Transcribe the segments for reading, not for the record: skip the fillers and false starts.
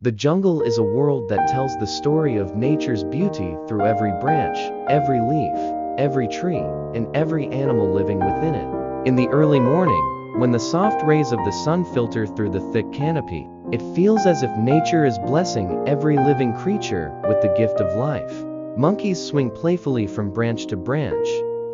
The jungle is a world that tells the story of nature's beauty through every branch, every leaf, every tree, and every animal living within it. In the early morning, when the soft rays of the sun filter through the thick canopy, it feels as if nature is blessing every living creature with the gift of life. Monkeys swing playfully from branch to branch,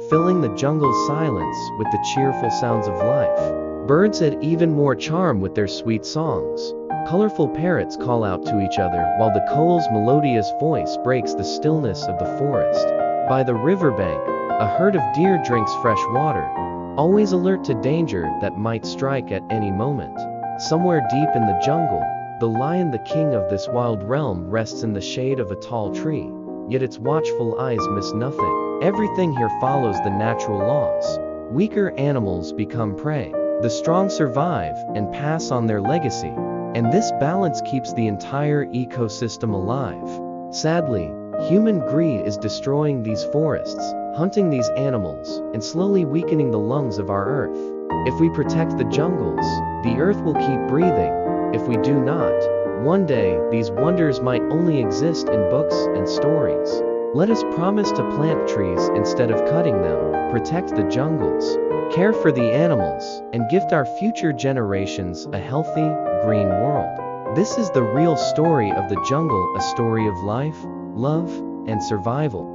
filling the jungle's silence with the cheerful sounds of life. Birds add even more charm with their sweet songs. Colorful parrots call out to each other while the koal's melodious voice breaks the stillness of the forest. By the riverbank, a herd of deer drinks fresh water, always alert to danger that might strike at any moment. Somewhere deep in the jungle, the lion, the king of this wild realm, rests in the shade of a tall tree, yet its watchful eyes miss nothing. Everything here follows the natural laws. Weaker animals become prey. The strong survive and pass on their legacy. And this balance keeps the entire ecosystem alive. Sadly, human greed is destroying these forests, hunting these animals, and slowly weakening the lungs of our earth. If we protect the jungles, the earth will keep breathing. If we do not, one day these wonders might only exist in books and stories. Let us promise to plant trees instead of cutting them, protect the jungles, care for the animals, and gift our future generations a healthy, green world. This is the real story of the jungle, a story of life, love, and survival.